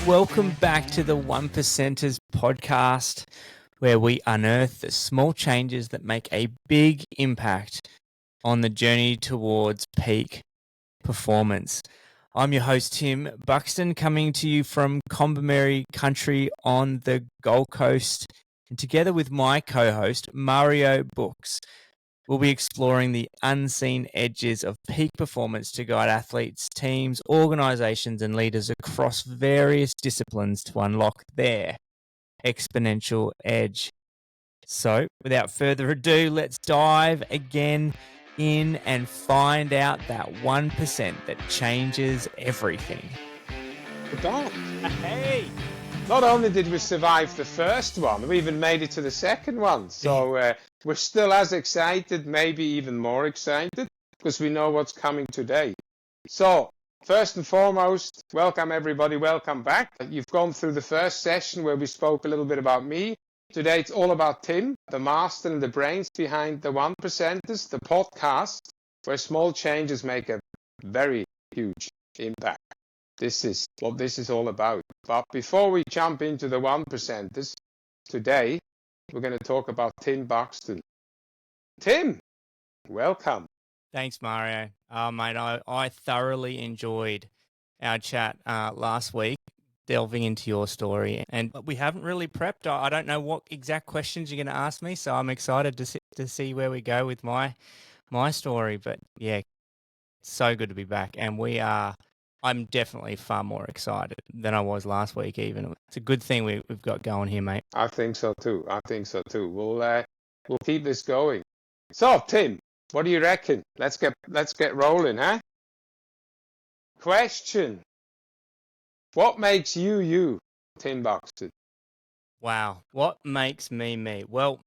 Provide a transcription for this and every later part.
Welcome back to the 1%ers podcast, where we unearth the small changes that make a big impact on the journey towards peak performance. I'm your host, Tim Buxton, coming to you from Combermary country on the Gold Coast, and together with my co-host, Mario Buchs, we'll be exploring the unseen edges of peak performance to guide athletes, teams, organizations, and leaders across various disciplines to unlock their exponential edge. So, without further ado, let's dive again in and find out that 1% that changes everything. We're back. Hey! Not only did we survive the first one, we even made it to the second one. So we're still as excited, maybe even more excited, because we know what's coming today. So first and foremost, welcome everybody, welcome back. You've gone through the first session where we spoke a little bit about me. Today it's all about Tim, the master and the brains behind the 1%ers, the podcast, where small changes make a very huge impact. This is what this is all about. But before we jump into the 1%ers, today we're going to talk about Tim Buxton. Tim, welcome. Thanks, Mario. Mate, I thoroughly enjoyed our chat last week, delving into your story. And we haven't really prepped. I don't know what exact questions you're going to ask me, so I'm excited to see where we go with my story. But yeah, so good to be back. And I'm definitely far more excited than I was last week even. It's a good thing we've got going here, mate. I think so too. We'll keep this going. So, Tim, what do you reckon? Let's get rolling, huh? Question. What makes you, Tim Buxton? Wow. What makes me me? Well,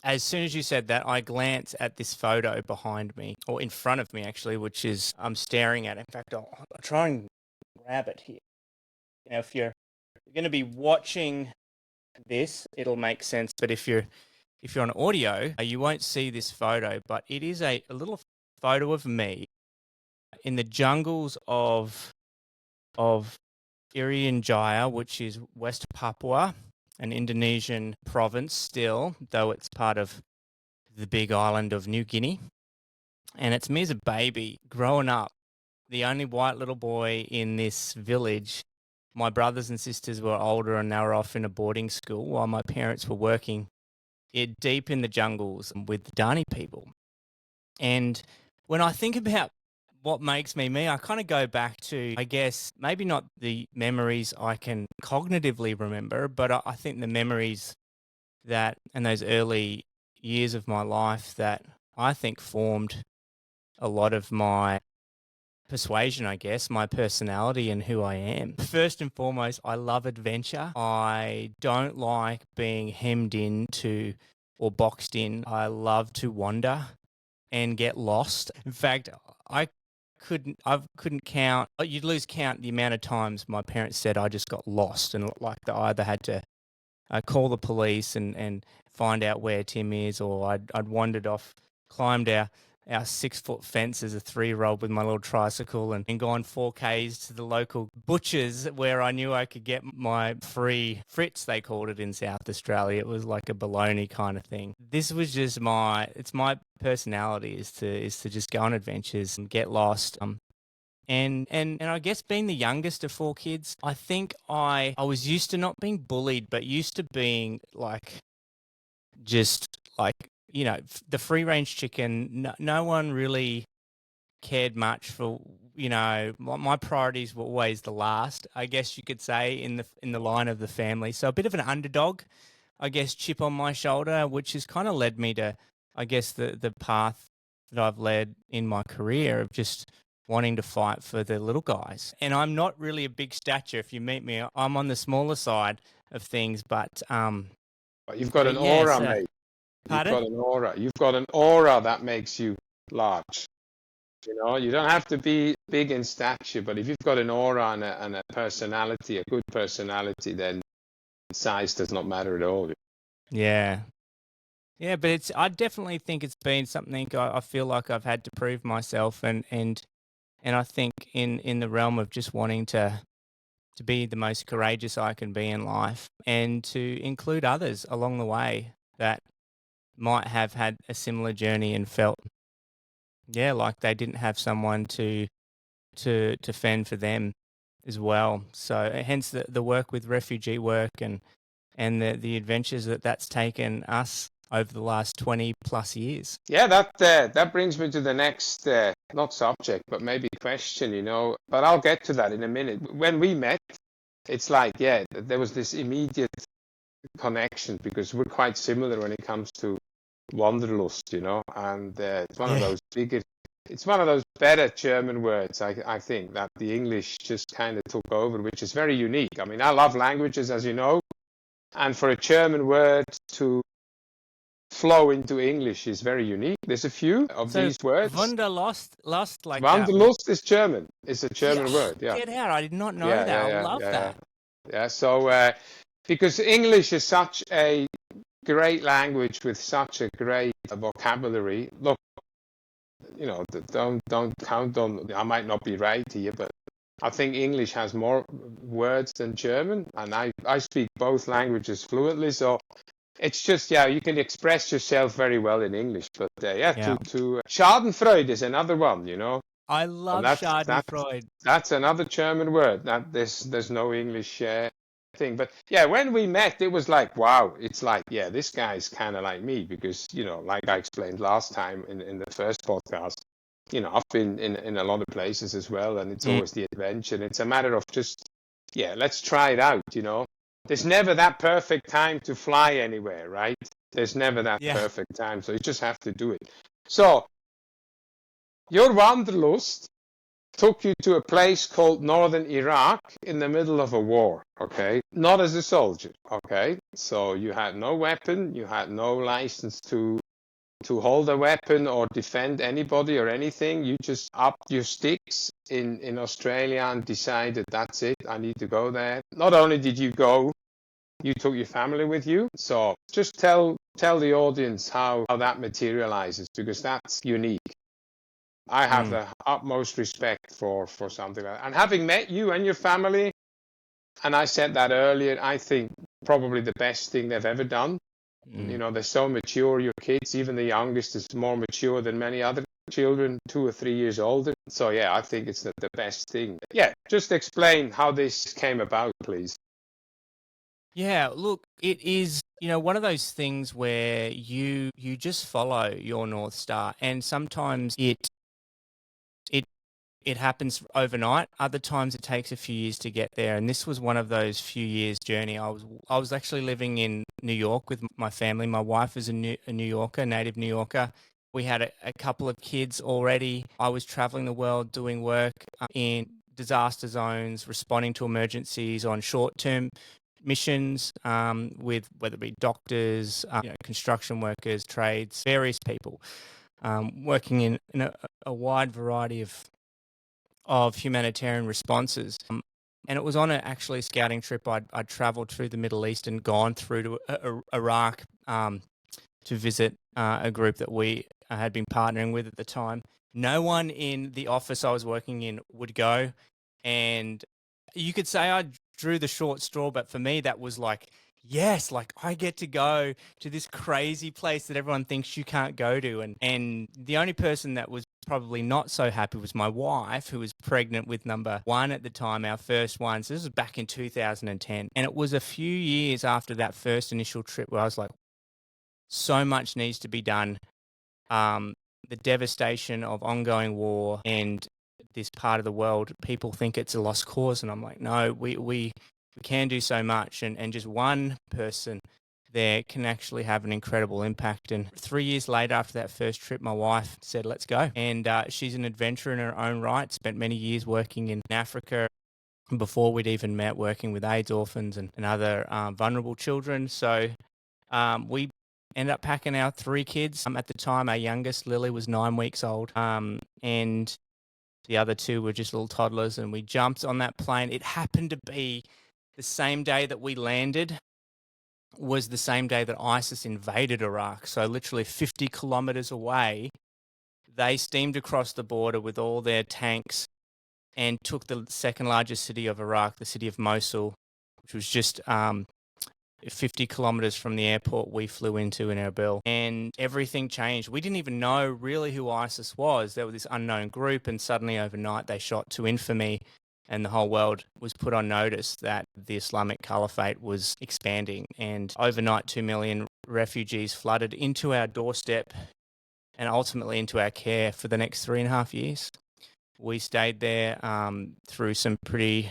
as soon as you said that, I glance at this photo behind me, or in front of me actually, which is I'm staring at. In fact, I'll try and grab it here. You know, if you're going to be watching this, it'll make sense. But if you're on audio, you won't see this photo. But it is a little photo of me in the jungles of Irian Jaya, which is West Papua, an Indonesian province still, though it's part of the big island of New Guinea. And it's me as a baby growing up, the only white little boy in this village. My brothers and sisters were older and they were off in a boarding school while my parents were working deep in the jungles with the Dani people. And when I think about what makes me me, I kind of go back to, I guess, maybe not the memories I can cognitively remember, but I think the memories that, and those early years of my life that I think formed a lot of my persuasion, I guess, my personality and who I am. First and foremost, I love adventure. I don't like being hemmed into or boxed in. I love to wander and get lost. In fact, I couldn't count. You'd lose count the amount of times my parents said I just got lost, and like I either had to call the police and find out where Tim is, or I'd wandered off, climbed our 6-foot fence as a 3-year-old with my little tricycle and gone 4Ks to the local butchers where I knew I could get my free Fritz, they called it in South Australia. It was like a bologna kind of thing. This was just my personality is to just go on adventures and get lost. And I guess being the youngest of 4 kids, I think I was used to not being bullied, but used to being just the free range chicken. No one really cared much for, my priorities were always the last, I guess you could say, in the line of the family. So a bit of an underdog, I guess, chip on my shoulder, which has kind of led me to, I guess, the path that I've led in my career of just wanting to fight for the little guys. And I'm not really a big stature. If you meet me, I'm on the smaller side of things, but you've got an aura, mate. Pardon? You've got an aura that makes you large. You don't have to be big in stature, but if you've got an aura and a personality, a good personality, then size does not matter at all. Yeah. Yeah, but I definitely think it's been something I feel like I've had to prove myself, and I think in the realm of just wanting to to be the most courageous I can be in life and to include others along the way that might have had a similar journey and felt, yeah, like they didn't have someone to fend for them as well. So hence the work with refugee work and the adventures that's taken us over the last 20 plus years. Yeah, that brings me to the next not subject, but maybe question, you know. But I'll get to that in a minute. When we met, it's like, yeah, there was this immediate connection because we're quite similar when it comes to Wanderlust, you know, and it's one of those bigger, it's one of those better German words, I think, that the English just kind of took over, which is very unique. I mean, I love languages, as you know, and for a German word to flow into English is very unique. There's a few of these words. Wanderlust, like Wanderlust is German. It's a German word. Yeah. Get out! I did not know that. I love that. Yeah. So because English is such a great language with such a great vocabulary. Look, you know, don't count on. I might not be right here, but I think English has more words than German, and I speak both languages fluently. So it's just, yeah, you can express yourself very well in English, but to Schadenfreude is another one, you know. I love Schadenfreude. That's another German word. That there's no English thing, but yeah, when we met, it was like, wow, it's like, yeah, this guy's kind of like me because, you know, like I explained last time in the first podcast, you know, I've been in a lot of places as well, and it's always the adventure. It's a matter of just, yeah, let's try it out, you know. There's never that perfect time to fly anywhere, right? There's never that perfect time, so you just have to do it. So, your Wanderlust took you to a place called northern Iraq in the middle of a war, okay? Not as a soldier, okay? So you had no weapon, you had no license to hold a weapon or defend anybody or anything. You just upped your sticks in Australia and decided, that's it, I need to go there. Not only did you go, you took your family with you. So just tell the audience how that materializes, because that's unique. I have the utmost respect for something like that. And having met you and your family, and I said that earlier, I think probably the best thing they've ever done. You know, they're so mature, your kids, even the youngest is more mature than many other children, 2 or 3 years older. So yeah, I think it's the best thing. Yeah, just explain how this came about, please. Yeah, look, it is, you know, one of those things where you just follow your North Star, and sometimes it happens overnight. Other times it takes a few years to get there, and this was one of those few years journey. I was actually living in New York with my family. My wife is a New Yorker, native New Yorker. We had a couple of kids already. I was traveling the world doing work in disaster zones, responding to emergencies on short-term missions with whether it be doctors, construction workers, trades, various people, working in a wide variety of humanitarian responses. And it was on actually a scouting trip. I'd traveled through the Middle East and gone through to Iraq to visit a group that we had been partnering with at the time. No one in the office I was working in would go. And you could say I drew the short straw, but for me, that was like, yes, like I get to go to this crazy place that everyone thinks you can't go to. And the only person that was probably not so happy was my wife, who was pregnant with number one at the time, our first one. So this was back in 2010. And it was a few years after that first initial trip where I was like, so much needs to be done. The devastation of ongoing war and this part of the world, people think it's a lost cause. And I'm like, no, we can do so much. And just one person there can actually have an incredible impact. And 3 years later, after that first trip, my wife said, let's go. And she's an adventurer in her own right, spent many years working in Africa before we'd even met, working with AIDS orphans and other vulnerable children. So we ended up packing our 3 kids. At the time, our youngest, Lily, was 9 weeks old. And the other 2 were just little toddlers. And we jumped on that plane. It happened to be the same day that we landed was the same day that ISIS invaded Iraq. So literally 50 kilometers away, they steamed across the border with all their tanks and took the second largest city of Iraq, the city of Mosul, which was just 50 kilometers from the airport we flew into in Erbil, and everything changed. We didn't even know really who ISIS was. They were this unknown group, and suddenly overnight they shot to infamy, and the whole world was put on notice that the Islamic Caliphate was expanding. And overnight, 2 million refugees flooded into our doorstep and ultimately into our care for the next 3.5 years. We stayed there through some pretty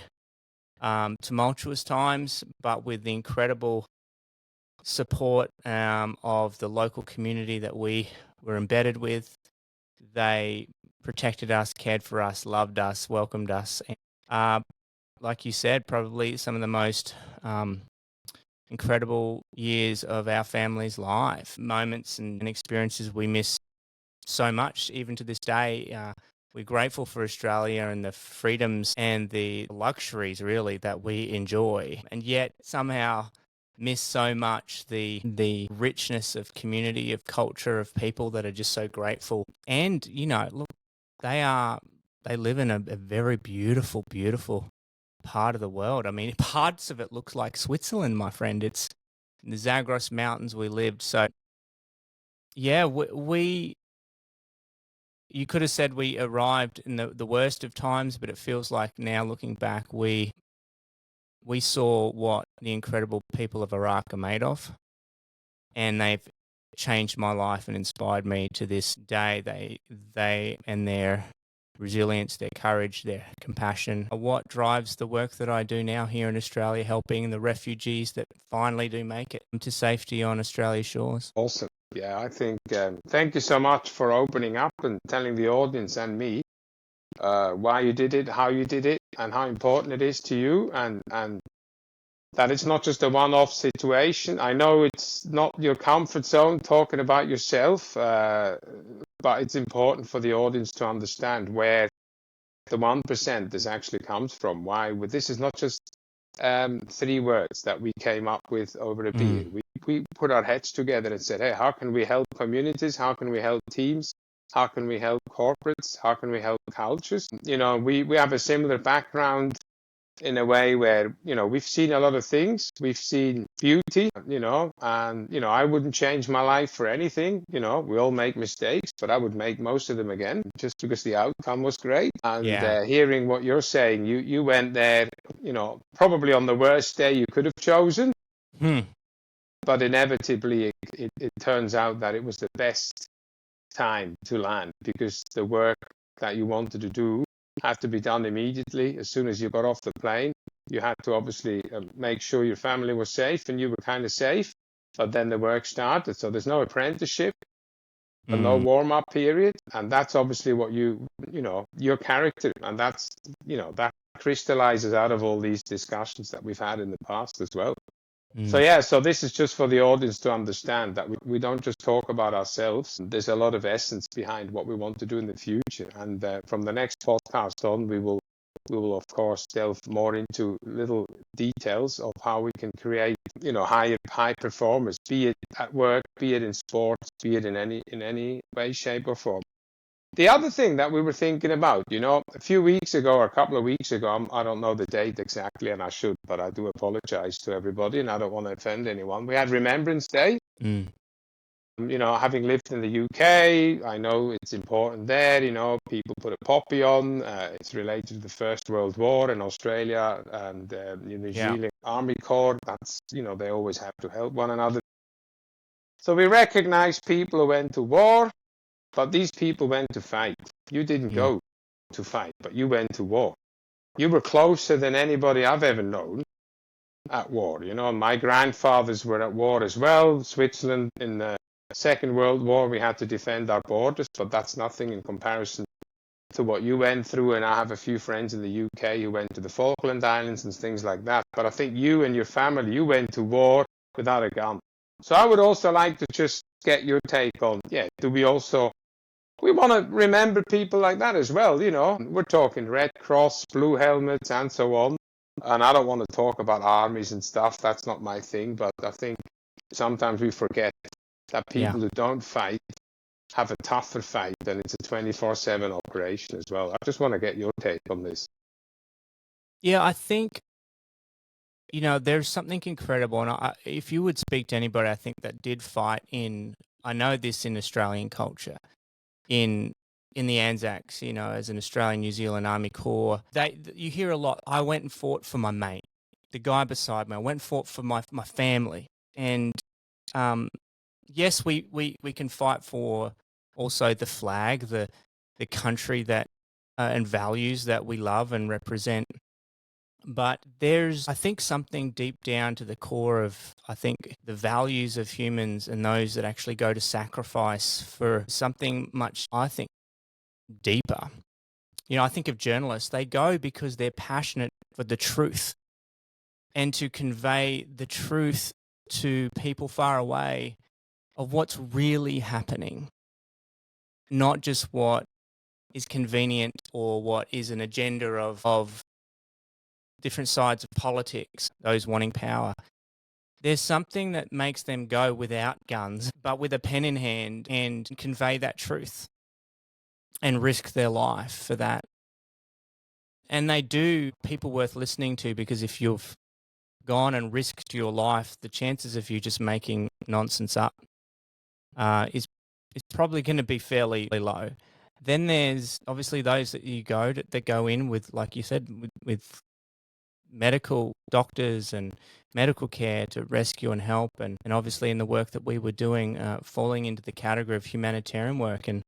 tumultuous times, but with the incredible support of the local community that we were embedded with. They protected us, cared for us, loved us, welcomed us. Like you said, probably some of the most incredible years of our family's life, moments and experiences we miss so much, even to this day. We're grateful for Australia and the freedoms and the luxuries, really, that we enjoy, and yet somehow miss so much the richness of community, of culture, of people that are just so grateful. And, you know, look, they live in a very beautiful, beautiful part of the world. I mean, parts of it looks like Switzerland, my friend. It's in the Zagros Mountains we lived. So, yeah, you could have said we arrived in the worst of times, but it feels like now looking back, we saw what the incredible people of Iraq are made of, and they've changed my life and inspired me to this day. They and their resilience, their courage, their compassion are what drives the work that I do now here in Australia, helping the refugees that finally do make it to safety on Australia's shores. Awesome. Yeah, I think thank you so much for opening up and telling the audience and me why you did it, how you did it, and how important it is to you, and that it's not just a one-off situation. I know it's not your comfort zone talking about yourself, but it's important for the audience to understand where the 1% this actually comes from. Why this is not just 3 words that we came up with over a beer. We put our heads together and said, hey, how can we help communities? How can we help teams? How can we help corporates? How can we help cultures? You know, we have a similar background in a way where, you know, we've seen a lot of things. We've seen beauty, you know, and, you know, I wouldn't change my life for anything. You know, we all make mistakes, but I would make most of them again just because the outcome was great. And hearing what you're saying, you went there, you know, probably on the worst day you could have chosen. But inevitably, it turns out that it was the best time to land, because the work that you wanted to do had to be done immediately. As soon as you got off the plane, you had to obviously make sure your family was safe, and you were kind of safe. But then the work started, so there's no apprenticeship, and no warm-up period, and that's obviously what you know, your character, and that's, you know, that crystallizes out of all these discussions that we've had in the past as well. So yeah, so this is just for the audience to understand that we don't just talk about ourselves. There's a lot of essence behind what we want to do in the future. And from the next podcast on, we will of course delve more into little details of how we can create, you know, high performers, be it at work, be it in sports, be it in any way, shape or form. The other thing that we were thinking about, you know, a few weeks ago or a couple of weeks ago, I don't know the date exactly, and I should, but I do apologize to everybody, and I don't want to offend anyone. We had Remembrance Day. You know, having lived in the UK, I know it's important there. You know, people put a poppy on. It's related to the First World War in Australia and New Zealand Army Corps. That's, you know, they always have to help one another. So we recognize people who went to war. But these people went to fight. You didn't go to fight, but you went to war. You were closer than anybody I've ever known at war. You know, my grandfathers were at war as well. Switzerland in the Second World War, we had to defend our borders, but that's nothing in comparison to what you went through. And I have a few friends in the UK who went to the Falkland Islands and things like that. But I think you and your family, you went to war without a gun. So I would also like to just get your take on, do we want to remember people like that as well, you know. We're talking Red Cross, Blue Helmets, and so on. And I don't want to talk about armies and stuff. That's not my thing. But I think sometimes we forget that people who don't fight have a tougher fight, and it's a 24/7 operation as well. I just want to get your take on this. Yeah, I think, there's something incredible. And if you would speak to anybody, I think that did fight I know this in Australian culture, in in the Anzacs, as an Australian New Zealand Army Corps, you hear a lot. I went and fought for my mate, the guy beside me. I went and fought for my family, and um, yes, we can fight for also the flag, the country that and values that we love and represent. But there's, I think, something deep down to the core of, I think, the values of humans and those that actually go to sacrifice for something much, I think, deeper. I think of journalists, they go because they're passionate for the truth and to convey the truth to people far away of what's really happening, not just what is convenient or what is an agenda of different sides of politics, those wanting power. There's something that makes them go without guns, but with a pen in hand and convey that truth and risk their life for that. And they do people worth listening to, because if you've gone and risked your life, the chances of you just making nonsense up is probably going to be fairly low. Then there's obviously those that go in with, like you said, with medical doctors and medical care to rescue and help, and obviously in the work that we were doing, falling into the category of humanitarian work, and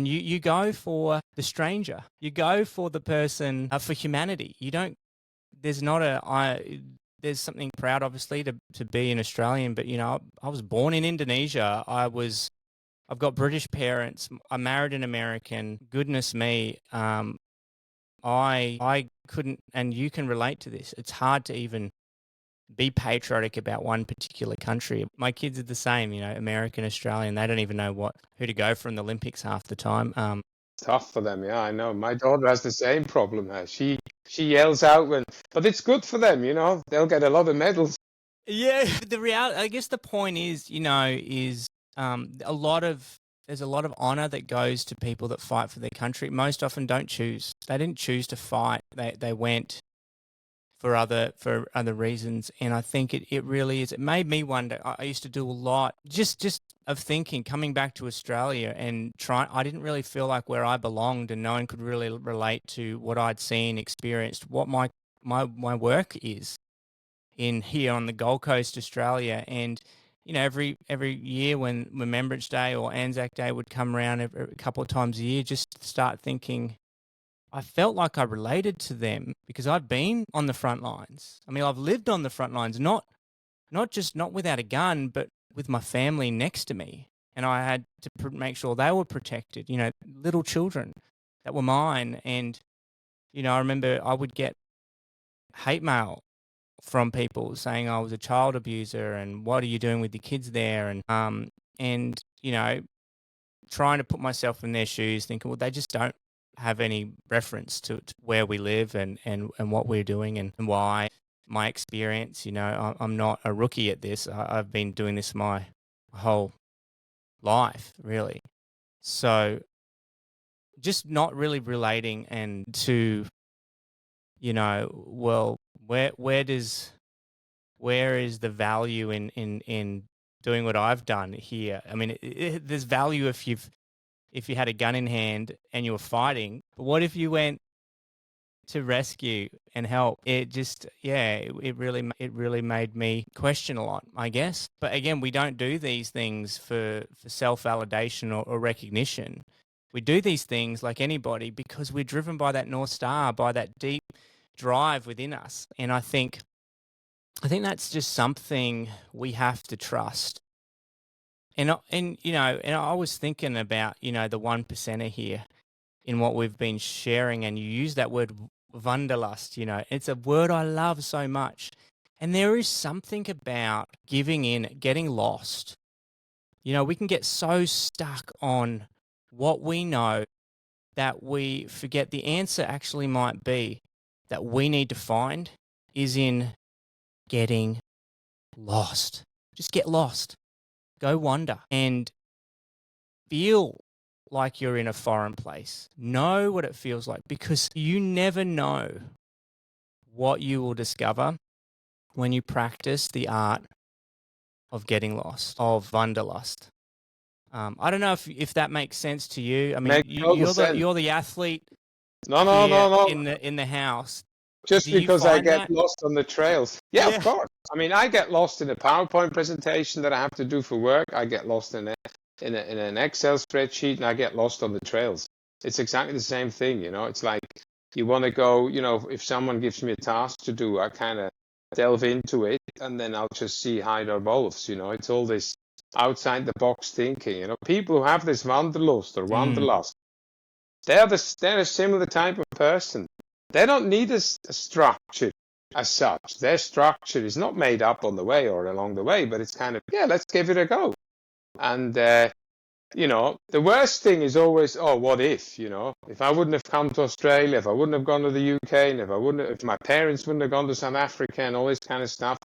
you go for the stranger, you go for the person, for humanity. You don't. There's not there's something proud, obviously, to be an Australian, but I was born in Indonesia. I've got British parents. I married an American. Goodness me, I couldn't, and you can relate to this. It's hard to even be patriotic about one particular country. My kids are the same, American, Australian. They don't even know who to go for in the Olympics half the time. Tough for them, yeah, I know. My daughter has the same problem. She yells out but it's good for them, They'll get a lot of medals. Yeah, the reality, I guess the point is, there's a lot of honor that goes to people that fight for their country. Most often don't choose. They didn't choose to fight. They went for other reasons. And I think it really is. It made me wonder. I used to do a lot just of thinking, coming back to Australia and I didn't really feel like where I belonged, and no one could really relate to what I'd seen, experienced, what my work is in here on the Gold Coast, Australia. And every year when Remembrance Day or Anzac Day would come around a couple of times a year, just start thinking, I felt like I related to them because I've been on the front lines. I mean, I've lived on the front lines, not without a gun, but with my family next to me. And I had to make sure they were protected, little children that were mine. And, I remember I would get hate mail from people saying I was a child abuser and what are you doing with your kids there? And trying to put myself in their shoes, thinking, well, they just don't have any reference to where we live and what we're doing and why. My experience, I'm not a rookie at this. I've been doing this my whole life, really. So just not really relating and to, well, where is the value in doing what I've done here? I mean, there's value if you had a gun in hand and you were fighting, but what if you went to rescue and help? It just, yeah, it really made me question a lot, I guess. But again, we don't do these things for self-validation or recognition. We do these things like anybody because we're driven by that North Star, by that deep drive within us. And I think that's just something we have to trust. And I was thinking about, the 1%er here in what we've been sharing, and you use that word Wanderlust, it's a word I love so much. And there is something about giving in, getting lost. We can get so stuck on what we know that we forget the answer actually might be that we need to find is in getting lost. Just get lost. Go wander and feel like you're in a foreign place. Know what it feels like, because you never know what you will discover when you practice the art of getting lost, of Wanderlust. I don't know if that makes sense to you. I mean, Makes total sense. you're the athlete No. in the house. Just Do you because I find get that? lost on the trails. Yeah, of course. I mean, I get lost in a PowerPoint presentation that I have to do for work. I get lost in an Excel spreadsheet, and I get lost on the trails. It's exactly the same thing, you know. It's like you want to go, you know, if someone gives me a task to do, I kind of delve into it, and then I'll just see how it evolves, you know. It's all this outside the box thinking, you know. People who have this Wanderlust or Wanderlust, they're a similar type of person. They don't need a structure as such. Their structure is not made up on the way or along the way, but it's kind of, yeah, let's give it a go. And, you know, the worst thing is always, oh, what if, you know, if I wouldn't have come to Australia, if I wouldn't have gone to the UK, and if my parents wouldn't have gone to South Africa and all this kind of stuff,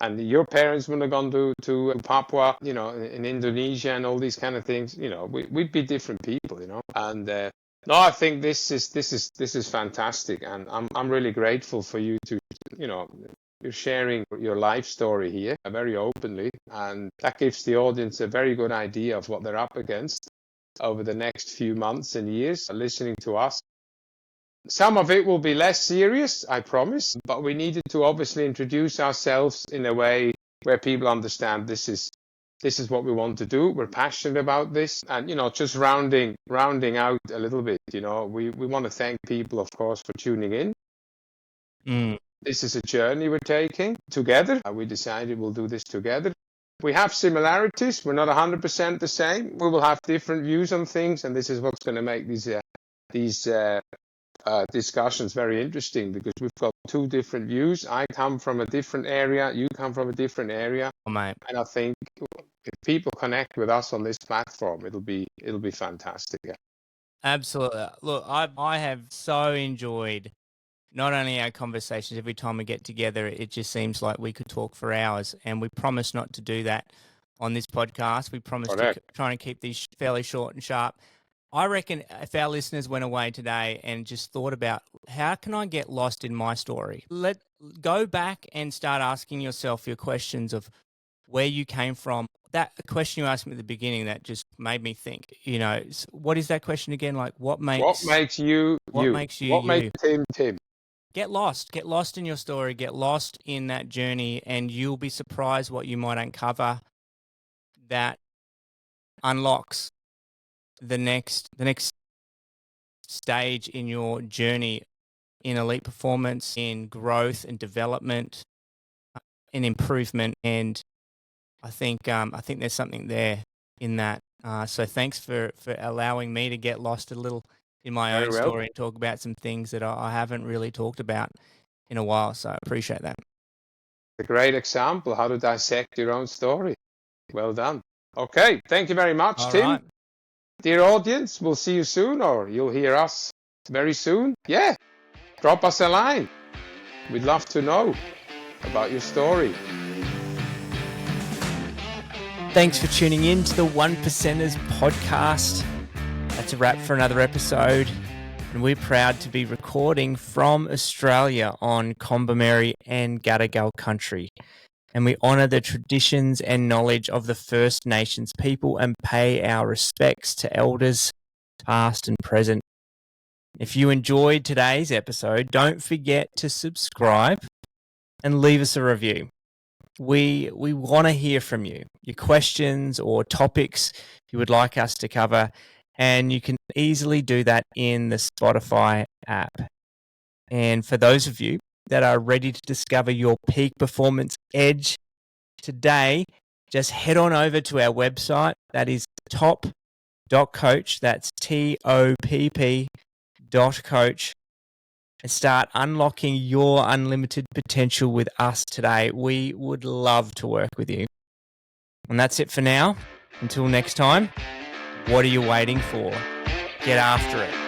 and your parents wouldn't have gone to Papua, you know, in Indonesia and all these kind of things, you know, we'd be different people, you know. And no, I think this is fantastic, and I'm really grateful for you to, you know, you're sharing your life story here very openly, and that gives the audience a very good idea of what they're up against over the next few months and years listening to us. Some of it will be less serious, I promise, but we needed to obviously introduce ourselves in a way where people understand this is what we want to do. We're passionate about this, and, you know, just rounding out a little bit, you know, we want to thank people, of course, for tuning in. This is a journey we're taking together. We decided we'll do this together. We have similarities. We're not 100% the same. We will have different views on things, and this is what's going to make these discussions very interesting, because we've got two different views. I come from a different area. You come from a different area. Oh, mate. And I think if people connect with us on this platform, it'll be fantastic. Yeah. Absolutely. Look, I have so enjoyed not only our conversations. Every time we get together, it just seems like we could talk for hours, and we promise not to do that on this podcast. We promise to try and keep these fairly short and sharp. I reckon if our listeners went away today and just thought about, how can I get lost in my story? Go back and start asking yourself your questions of where you came from. That question you asked me at the beginning, that just made me think, you know, what is that question again? Like, what makes you? What makes Tim? Get lost in your story, get lost in that journey, and you'll be surprised what you might uncover that unlocks the next stage in your journey, in elite performance, in growth and development, in improvement. And I think there's something there in that. So thanks for allowing me to get lost a little in my own story and talk about some things that I haven't really talked about in a while. So I appreciate that. A great example how to dissect your own story. Well done. Okay, thank you very much, All Tim. right. Dear audience, we'll see you soon, or you'll hear us very soon. Yeah, drop us a line. We'd love to know about your story. Thanks for tuning in to the One Percenters podcast. That's a wrap for another episode. And we're proud to be recording from Australia on Kombumerri and Gadigal country. And we honour the traditions and knowledge of the First Nations people and pay our respects to elders, past and present. If you enjoyed today's episode, don't forget to subscribe and leave us a review. We want to hear from you, your questions or topics you would like us to cover, and you can easily do that in the Spotify app. And for those of you that are ready to discover your peak performance edge today, just head on over to our website. That is top.coach. That's TOPP.coach. And start unlocking your unlimited potential with us today. We would love to work with you. And that's it for now. Until next time, what are you waiting for? Get after it.